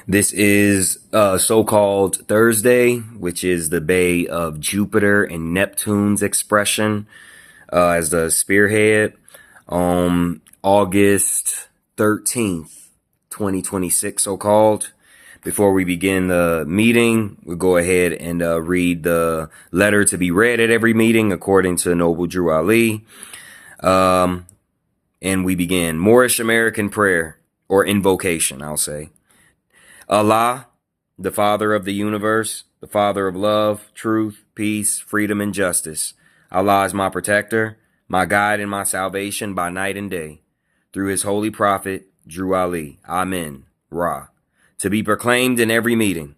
This is so-called Thursday, which is the day of Jupiter and Neptune's expression as the spearhead. August 13th, 2026, so-called. Before we begin the meeting, we'll go ahead and read the letter to be read at every meeting according to Noble Drew Ali. And we begin Moorish American prayer, or invocation, I'll say. Allah, the Father of the universe, the Father of love, truth, peace, freedom, and justice. Allah is my protector, my guide, and my salvation by night and day. Through his holy prophet, Drew Ali. Amen. Ra. To be proclaimed in every meeting.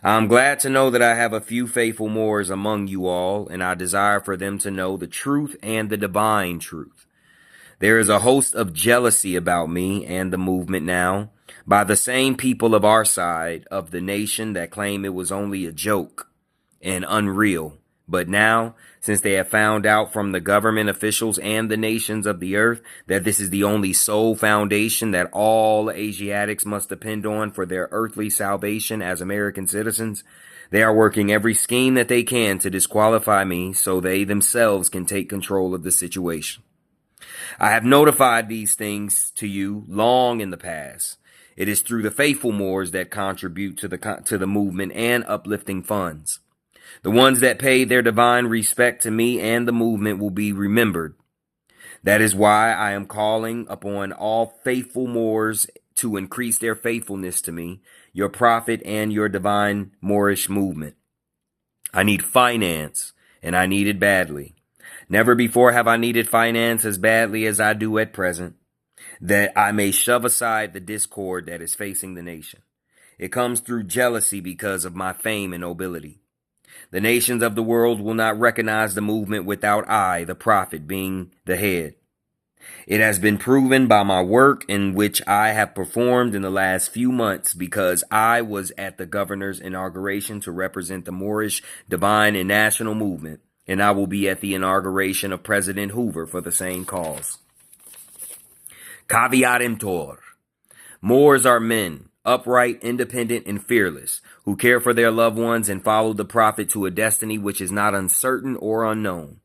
I am glad to know that I have a few faithful Moors among you all, and I desire for them to know the truth and the divine truth. There is a host of jealousy about me and the movement now, by the same people of our side of the nation that claim it was only a joke and unreal. But now, since they have found out from the government officials and the nations of the earth that this is the only sole foundation that all Asiatics must depend on for their earthly salvation as American citizens, they are working every scheme that they can to disqualify me so they themselves can take control of the situation. I have notified these things to you long in the past. It is through the faithful Moors that contribute to the movement and uplifting funds. The ones that pay their divine respect to me and the movement will be remembered. That is why I am calling upon all faithful Moors to increase their faithfulness to me, your prophet, and your divine Moorish movement. I need finance, and I need it badly. Never before have I needed finance as badly as I do at present, that I may shove aside the discord that is facing the nation. It comes through jealousy because of my fame and nobility. The nations of the world will not recognize the movement without I, the prophet, being the head. It has been proven by my work in which I have performed in the last few months because I was at the governor's inauguration to represent the Moorish divine and national movement, and I will be at the inauguration of President Hoover for the same cause. Caveat emptor. Moors are men, upright, independent, and fearless, who care for their loved ones and follow the prophet to a destiny which is not uncertain or unknown.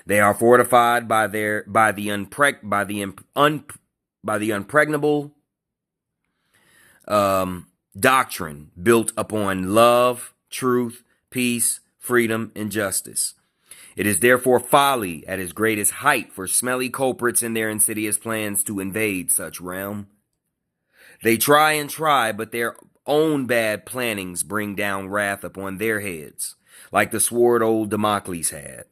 They are fortified by the unpregnable doctrine built upon love, truth, peace, freedom, and justice. It is therefore folly at its greatest height for smelly culprits in their insidious plans to invade such realm. They try, but their own bad plannings bring down wrath upon their heads, like the sword old Damocles had.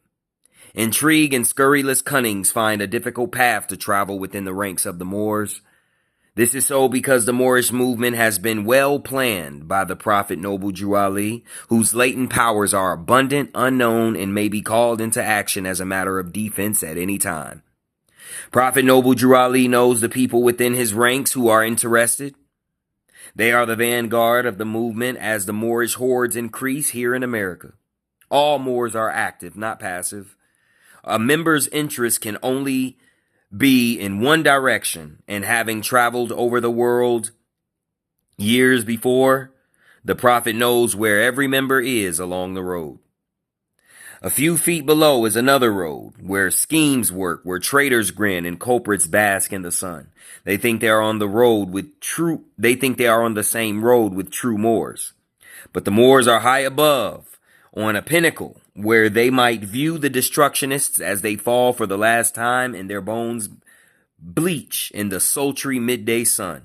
Intrigue and scurrilous cunnings find a difficult path to travel within the ranks of the Moors. This is so because the Moorish movement has been well planned by the Prophet Noble Drew Ali, whose latent powers are abundant, unknown, and may be called into action as a matter of defense at any time. Prophet Noble Drew Ali knows the people within his ranks who are interested. They are the vanguard of the movement as the Moorish hordes increase here in America. All Moors are active, not passive. A member's interest can only be in one direction, and having traveled over the world years before, the prophet knows where every member is along the road. A few feet below is another road, where schemes work, where traitors grin and culprits bask in the sun. They think they are on the same road with true Moors. But the Moors are high above, on a pinnacle, where they might view the destructionists as they fall for the last time and their bones bleach in the sultry midday sun.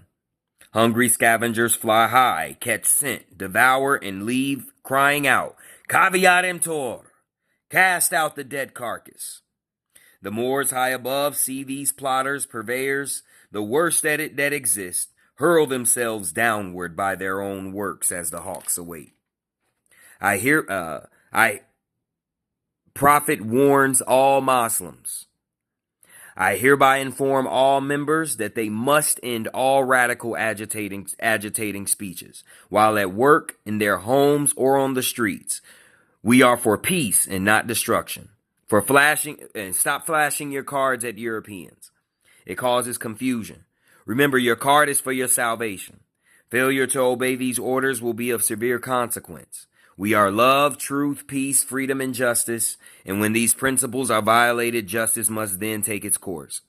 Hungry scavengers fly high, catch scent, devour, and leave crying out, Caveat emptor! Cast out the dead carcass. The Moors high above see these plotters, purveyors, the worst that exist, hurl themselves downward by their own works as the hawks await. Prophet warns all Muslims. I hereby inform all members that they must end all radical agitating speeches, while at work, in their homes, or on the streets. We are for peace and not destruction. Stop flashing your cards at Europeans. It causes confusion. Remember, your card is for your salvation. Failure to obey these orders will be of severe consequence. We are love, truth, peace, freedom, and justice, and when these principles are violated, justice must then take its course.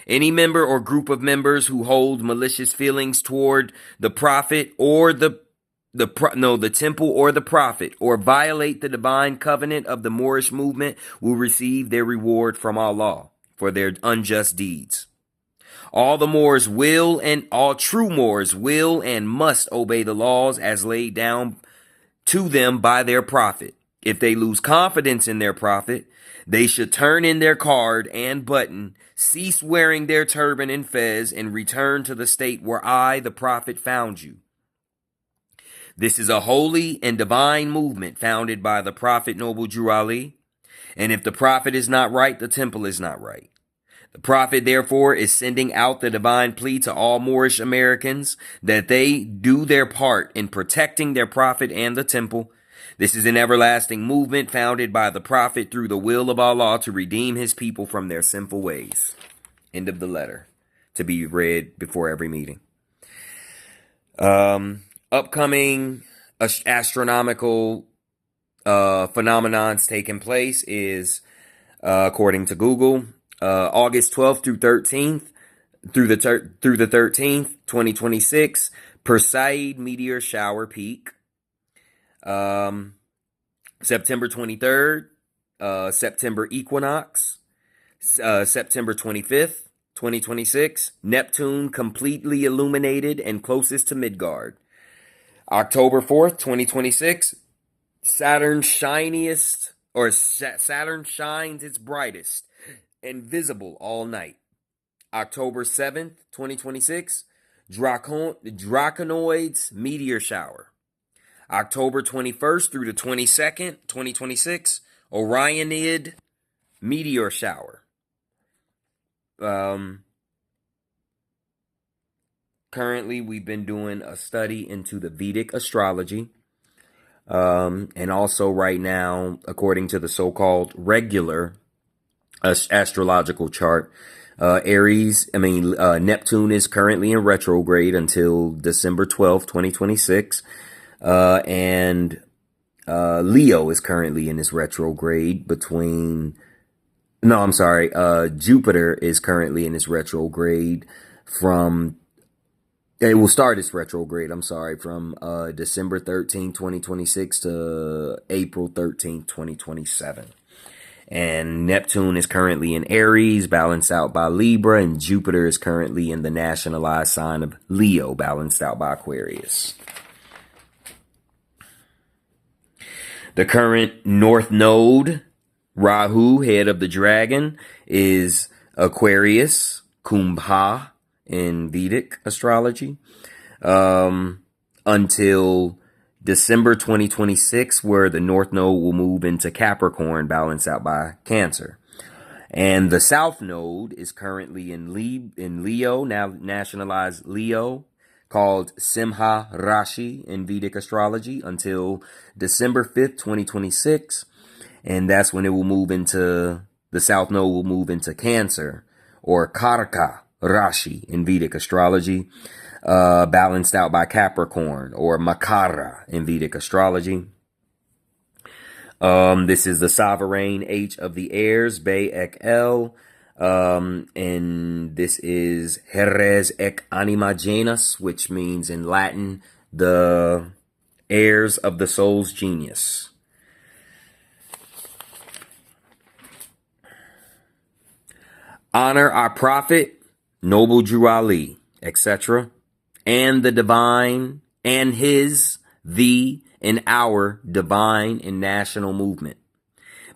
Any member or group of members who hold malicious feelings toward the prophet or the temple or the prophet, or violate the divine covenant of the Moorish movement, will receive their reward from Allah for their unjust deeds. All true Moors will and must obey the laws as laid down to them by their prophet. If they lose confidence in their prophet, they should turn in their card and button, cease wearing their turban and fez, and return to the state where I, the prophet, found you. This is a holy and divine movement founded by the prophet Noble Drew Ali, and if the prophet is not right, the temple is not right. The prophet, therefore, is sending out the divine plea to all Moorish Americans that they do their part in protecting their prophet and the temple. This is an everlasting movement founded by the prophet through the will of Allah to redeem his people from their sinful ways. End of the letter, to be read before every meeting. Upcoming astronomical phenomenons taking place is, according to Google, August 12th through 13th, through the 13th, 2026, Perseid meteor shower peak. September 23rd, September equinox. September 25th, 2026, Neptune completely illuminated and closest to Midgard. October 4th, 2026, Saturn shines its brightest and visible all night. October 7th, 2026, Draconoids meteor shower. October 21st through the 22nd, 2026, Orionid meteor shower. Currently, we've been doing a study into the Vedic astrology. And also right now, according to the so-called regular astrological chart, Neptune is currently in retrograde until December 12th, 2026. And Leo is currently in his retrograde Jupiter is currently in his retrograde it will start its retrograde, from December 13th, 2026 to April 13th, 2027. And Neptune is currently in Aries, balanced out by Libra, and Jupiter is currently in the nationalized sign of Leo, balanced out by Aquarius. The current North Node, Rahu, head of the dragon, is Aquarius, Kumbha in Vedic astrology, until December 2026, where the North Node will move into Capricorn, balanced out by Cancer. And the South Node is currently in Leo, now nationalized Leo, called Simha Rashi in Vedic astrology, until December 5th, 2026. And that's when the South Node will move into Cancer, or Karaka Rashi in Vedic astrology, balanced out by Capricorn, or Makara in Vedic astrology. This is the sovereign H of the heirs, Be Ek El. And this is Heres Ek Anima Genus, which means in Latin, the heirs of the soul's genius. Honor our prophet, Noble Drew Ali, etc., and the divine, and and our divine and national movement.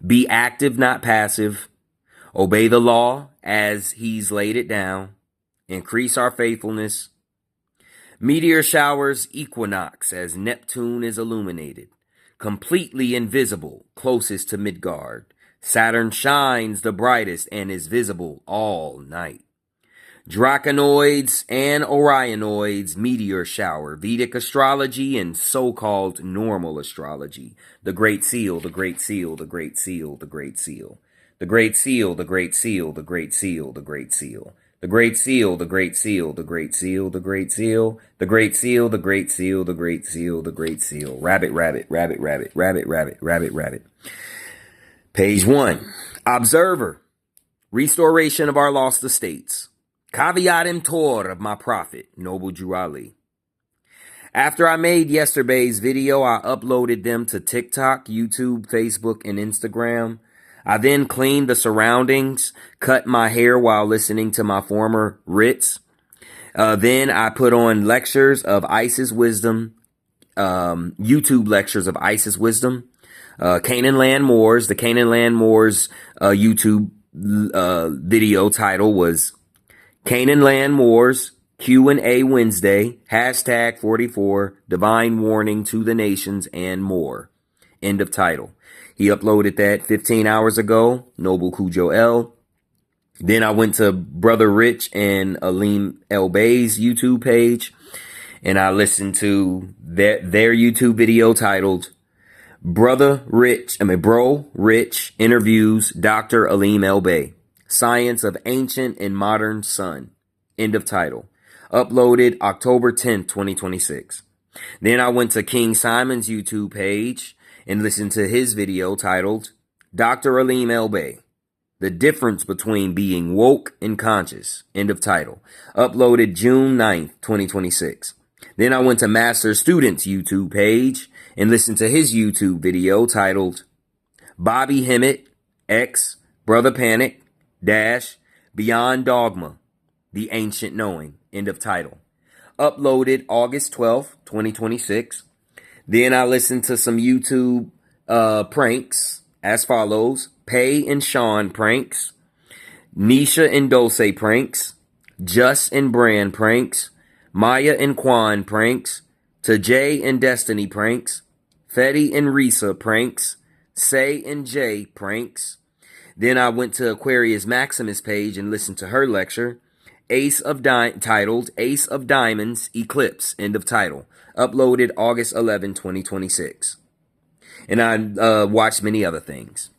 Be active, not passive. Obey the law as he's laid it down. Increase our faithfulness. Meteor showers equinox as Neptune is illuminated, completely invisible, closest to Midgard. Saturn shines the brightest and is visible all night. Draconoids and Orionoids meteor shower, Vedic astrology and so-called normal astrology. The Great Seal, the Great Seal, the Great Seal, the Great Seal. The Great Seal, the Great Seal, the Great Seal, the Great Seal. The Great Seal, the Great Seal, the Great Seal, the Great Seal, the Great Seal, the Great Seal, the Great Seal, the Great Seal. Rabbit, rabbit, rabbit, rabbit, rabbit, rabbit, rabbit, rabbit. Page 1. Observer. Restoration of our lost estates. Caveat emptor of my prophet, Noble Drew Ali. After I made yesterday's video, I uploaded them to TikTok, YouTube, Facebook, and Instagram. I then cleaned the surroundings, cut my hair while listening to my former writs. Then I put on lectures of Isis wisdom, YouTube lectures of Isis wisdom, Canaan Land Moors. The Canaan Land Moors YouTube video title was Canaan Land Moors Q&A Wednesday, hashtag 44, divine warning to the nations and more. End of title. He uploaded that 15 hours ago, Noble Cujo L. Then I went to Brother Rich and Aleem El Bay's YouTube page, and I listened to their YouTube video titled Bro Rich interviews Dr. Aleem El Bay, Science of Ancient and Modern Sun. End of title. Uploaded October 10th, 2026. Then I went to King Simon's YouTube page and listened to his video titled Dr. Aleem El Bay, The Difference Between Being Woke and Conscious. End of title. Uploaded June 9th, 2026. Then I went to Master Student's YouTube page and listened to his YouTube video titled Bobby Hemmett X Brother Panic Dash Beyond Dogma, The Ancient Knowing. End of title. Uploaded August 12th, 2026. Then I listened to some YouTube pranks as follows. Pay and Sean pranks. Nisha and Dulce pranks. Just and Brand pranks. Maya and Quan pranks. Tajay and Destiny pranks. Fetty and Risa pranks. Say and Jay pranks. Then I went to Aquarius Maximus page and listened to her lecture. Titled Ace of Diamonds Eclipse. End of title. Uploaded August 11, 2026. And I watched many other things.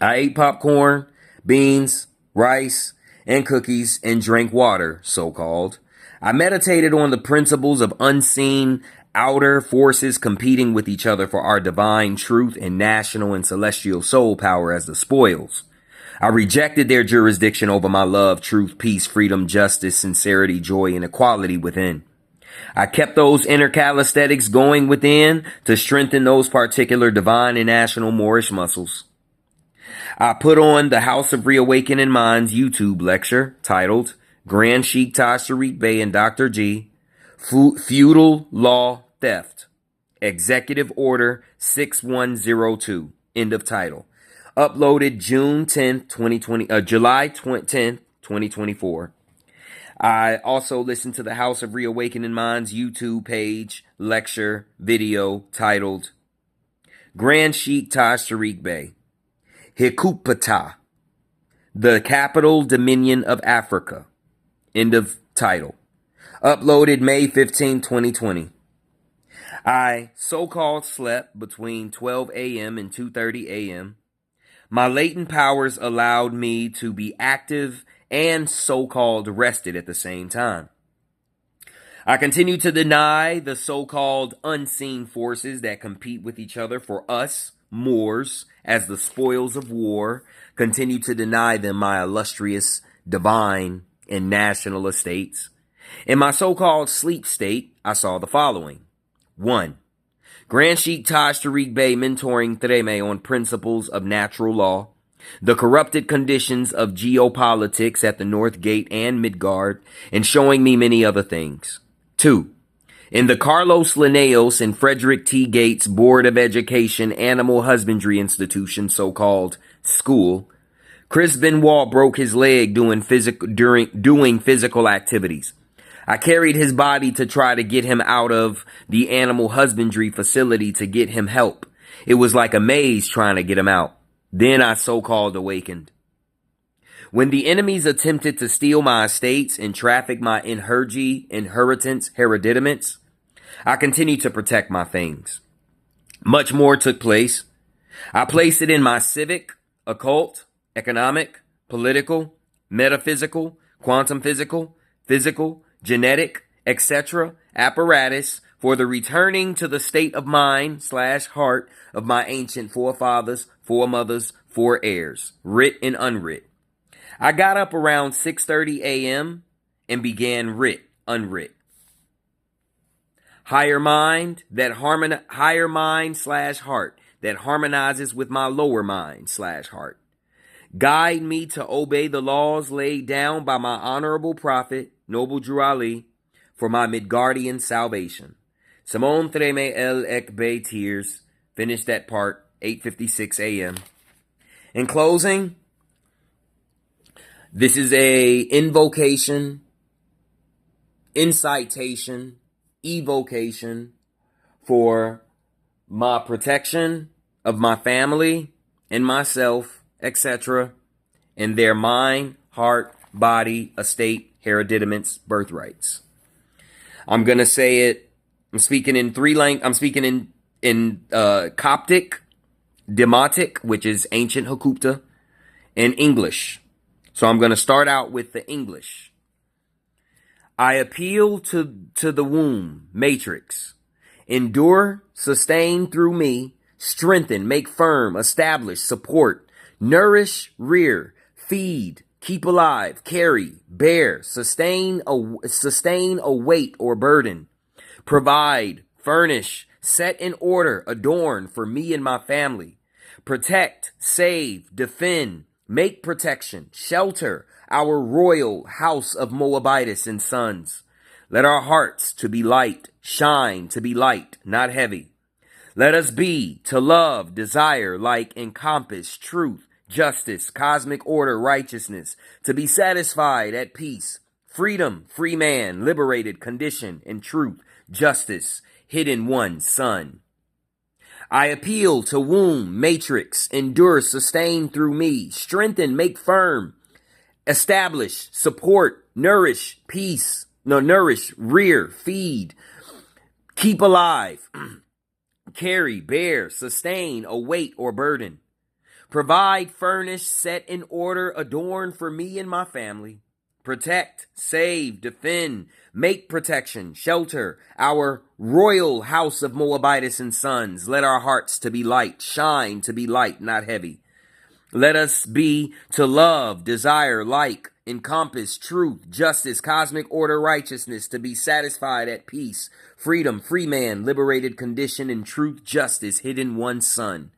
I ate popcorn, beans, rice, and cookies, and drank water, so-called. I meditated on the principles of unseen outer forces competing with each other for our divine truth and national and celestial soul power as the spoils. I rejected their jurisdiction over my love, truth, peace, freedom, justice, sincerity, joy, and equality within. I kept those inner calisthenics going within to strengthen those particular divine and national Moorish muscles. I put on the House of Reawakening Minds YouTube lecture titled Grand Sheikh Taj Tariq Bey and Dr. G, Feudal Law Theft, Executive Order 6102, end of title. Uploaded July 10th, 2024. I also listened to the House of Reawakening Minds YouTube page lecture video titled Grand Sheikh Taj Tariq Bey, Hikupata, the Capital Dominion of Africa. End of title. Uploaded May 15, 2020. I so-called slept between 12 a.m. and 2:30 a.m. My latent powers allowed me to be active and so-called rested at the same time. I continue to deny the so-called unseen forces that compete with each other for us, Moors, as the spoils of war. Continue to deny them my illustrious, divine, and national estates. In my so-called sleep state, I saw the following. 1. Grand Sheikh Taj Tariq Bey mentoring Treme on principles of natural law, the corrupted conditions of geopolitics at the North Gate and Midgard, and showing me many other things. 2. In the Carlos Linnaeus and Frederick T. Gates Board of Education Animal Husbandry Institution, so-called school, Chris Benoit broke his leg doing physical activities. I carried his body to try to get him out of the animal husbandry facility to get him help. It was like a maze trying to get him out. Then I so-called awakened. When the enemies attempted to steal my estates and traffic my inheritance, I continued to protect my things. Much more took place. I placed it in my civic, occult, economic, political, metaphysical, quantum physical, genetic, etc. apparatus for the returning to the state of mind / heart of my ancient forefathers, foremothers, foreheirs, writ and unwrit. I got up around 6:30 a.m. and began writ, unwrit. Higher mind / heart that harmonizes with my lower mind / heart. Guide me to obey the laws laid down by my honorable prophet, noble Drew Ali, for my Midgardian salvation. Simon treme el ekbe tears. Finish that part, 8:56 a.m. In closing, this is a invocation, incitation, evocation for my protection of my family and myself, etc., and their mind, heart, body, estate, hereditaments, birthrights. I'm going to say it. I'm speaking in I'm speaking in Coptic, Demotic, which is ancient Hakupta, and English. So I'm going to start out with the English. I appeal to the womb, matrix. Endure, sustain through me, strengthen, make firm, establish, support, nourish, rear, feed, keep alive, carry, bear, sustain a weight or burden, provide, furnish, set in order, adorn for me and my family, protect, save, defend, make protection, shelter, our royal house of Moabites and sons. Let our hearts to be light, shine to be light, not heavy. Let us be to love, desire, like, encompass, truth, justice, cosmic order, righteousness, to be satisfied at peace, freedom, free man, liberated, condition, and truth, justice, hidden one, son. I appeal to womb, matrix, endure, sustain through me, strengthen, make firm, establish, support, nourish, nourish, rear, feed, keep alive, carry, bear, sustain, a weight or burden, provide, furnish, set in order, adorn for me and my family, protect, save, defend, make protection, shelter, our royal house of Moabites and sons. Let our hearts to be light, shine to be light, not heavy. Let us be to love, desire, like, encompass, truth, justice, cosmic order, righteousness, to be satisfied at peace, freedom, free man, liberated, condition, and truth, justice, hidden one, son.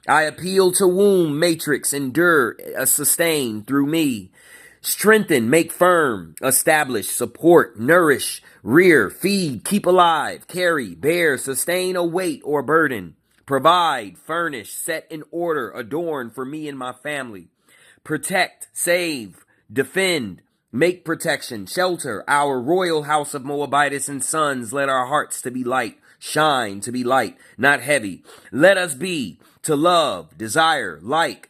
I appeal to womb, matrix, endure, sustain through me, strengthen, make firm, establish, support, nourish, rear, feed, keep alive, carry, bear, sustain a weight or burden, provide, furnish, set in order, adorn for me and my family, protect, save, defend, make protection, shelter, our royal house of Moabites and sons. Let our hearts to be light, shine to be light, not heavy. Let us be to love, desire, like,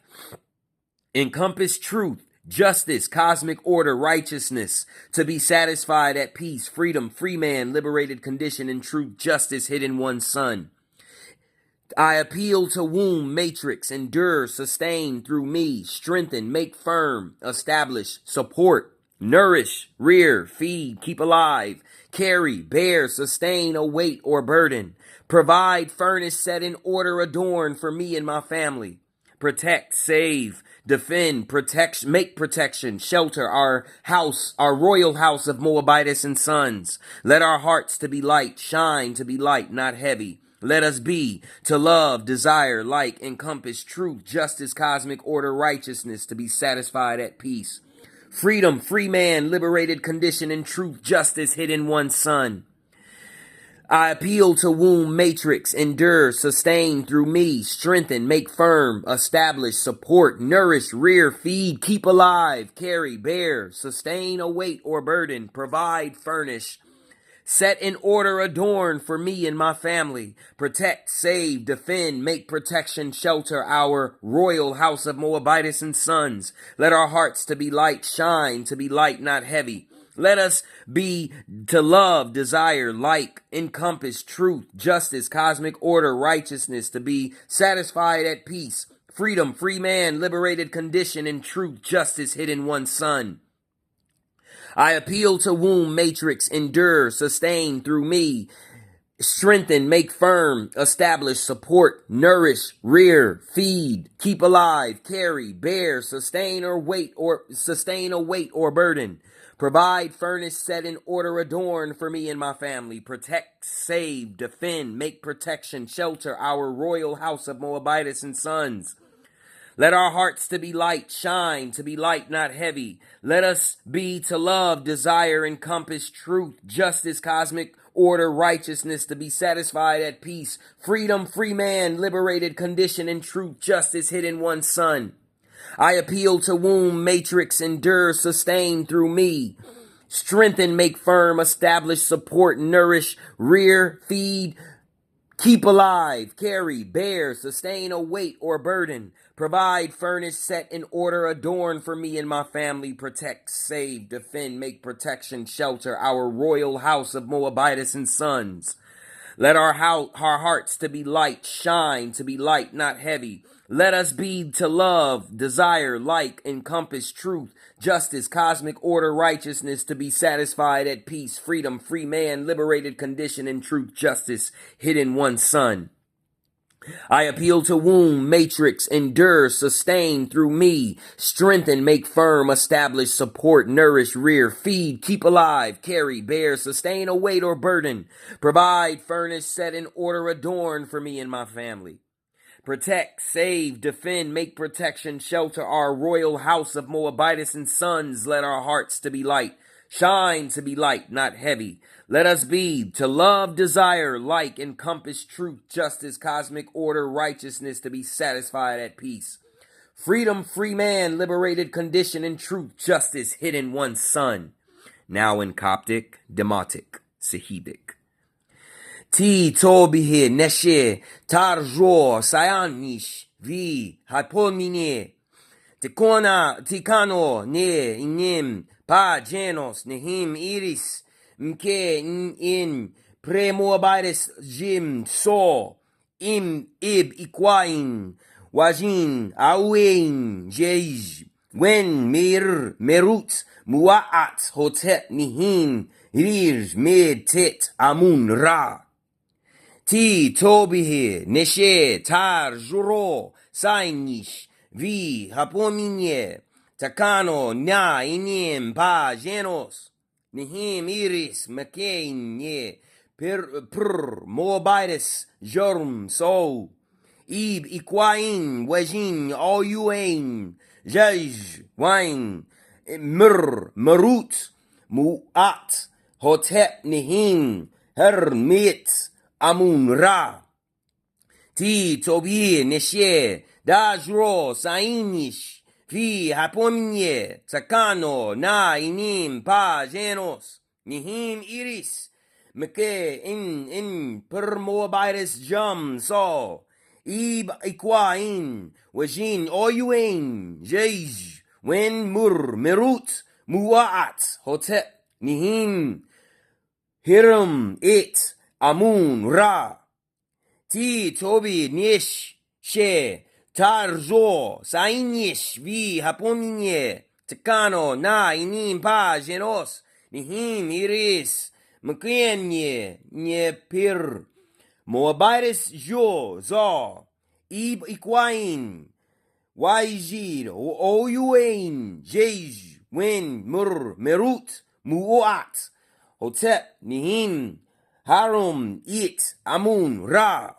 encompass, truth, justice, cosmic order, righteousness, to be satisfied at peace, freedom, free man, liberated, condition, and truth, justice, hidden one, son. I appeal to womb, matrix, endure, sustain through me, strengthen, make firm, establish, support, nourish, rear, feed, keep alive, carry, bear, sustain a weight or burden, provide, furnish, set in order, adorn for me and my family, protect, save, defend, protect, make protection, shelter, our house, our royal house of Moabites and sons. Let our hearts to be light, shine to be light, not heavy. Let us be to love, desire, like, encompass, truth, justice, cosmic order, righteousness, to be satisfied at peace. Freedom, free man, liberated, condition, and truth, justice, hidden one, son. I appeal to womb, matrix, endure, sustain through me, strengthen, make firm, establish, support, nourish, rear, feed, keep alive, carry, bear, sustain a weight or burden, provide, furnish, set in order, adorn for me and my family, protect, save, defend, make protection, shelter, our royal house of Moabites and sons. Let our hearts to be light, shine to be light, not heavy. Let us be to love, desire, like, encompass, truth, justice, cosmic order, righteousness, to be satisfied at peace, freedom, free man, liberated, condition, and truth, justice, hidden one, son. I appeal to womb matrix, endure, sustain through me. Strengthen, make firm, establish, support, nourish, rear, feed, keep alive, carry, bear, sustain a weight or burden. Provide, furnish, set in order, adorn for me and my family. Protect, save, defend, make protection, shelter our royal house of Moabites and sons. Let our hearts to be light shine, to be light, not heavy. Let us be to love, desire, encompass truth, justice, cosmic order, righteousness, to be satisfied at peace. Freedom, free man, liberated condition, and truth, justice hid in one son. I appeal to womb, matrix, endure, sustain through me. Strengthen, make firm, establish, support, nourish, rear, feed, keep alive, carry, bear, sustain a weight or burden. Provide, furnish, set in order, adorn for me and my family. Protect, save, defend, make protection, shelter our royal house of Moabites and sons. Let our hearts to be light shine, to be light, not heavy. Let us be to love, desire, like, encompass truth, justice, cosmic order, righteousness, to be satisfied at peace, freedom, free man, liberated condition, and truth, justice, hidden one son. I appeal to womb, matrix, endure, sustain through me, strengthen, make firm, establish, support, nourish, rear, feed, keep alive, carry, bear, sustain a weight or burden, provide, furnish, set in order, adorn for me and my family. Protect, save, defend, make protection, shelter our royal house of Moabites and sons. Let our hearts to be light shine, to be light, not heavy. Let us be to love, desire, like, encompass truth, justice, cosmic order, righteousness, to be satisfied at peace. Freedom, free man, liberated condition, and truth, justice, hidden one son. Now in Coptic, Demotic, Sahidic. Ti tobihe neshe tarjo sayanish vi hypomine tikano ne inim pa genos nehim iris mke in premoabitis jim so im ib iquain wajin awein jej wen merut muaat hotep nihin rir med tet amun ra. Ti tobihe neshe tar juro sainish vi hapominye takano na inim pa genos nihim iris makein per moabitis jorm so ib iquain wajin oyuain jij wine marut muat hotep nihim hermit Amun Ra. Ti tobi neshe dajro sainish fi hapominye takano na inim pa genos nihim iris meke in per moabitis jum so ib iquain wajin oyuain jej wen merut muat hotep nihim hiram it Amun Ra. Ti tobi nish she tarzo sainish vi hapominye takano na inim pa genos nihim iris mkenye nye pir moabitis jo zo ib iquain wajid oyuain jej wen merut muat hotep nihim Harum it Amun Ra.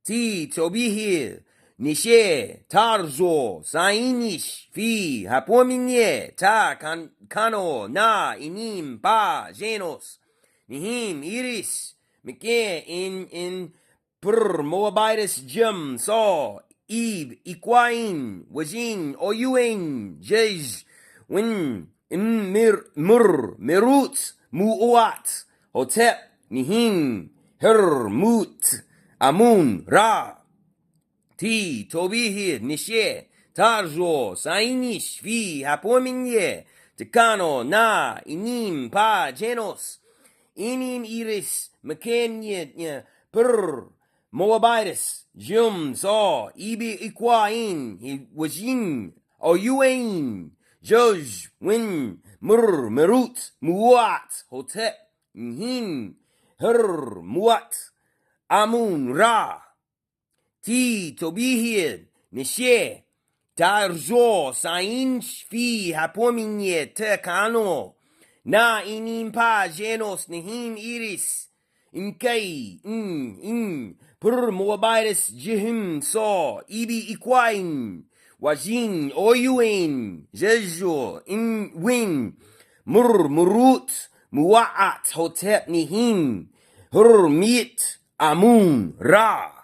Ti tobihi nishe tarzo sainish fi hapominye ta kano na inim pa genos nihim iris meke in per moabitis jim so ib iquain wajin oyuain jej win merut muat hotep nihim hermut amun ra. Ti tobihi nishe tarzo sainish vi hapominye tekano na inim pa genos inim iris mekenye per moabitis jum so ibi iquain wajin oyuain joj win Merut, Muat, Hotep, Nhim, Muat, Amun, Ra, Ti, Tobihid, Neshe, Tarjo, Sain, Shfi, Hapominye, Tekano, Na inim pa genos nehim iris, Imkai, Per moabitis jihim saw, Ibi iquain, Wajin, Oyuin, Jejo, Win, Murut, Mua'at, Hotep nehim, Mit, Amun, Ra.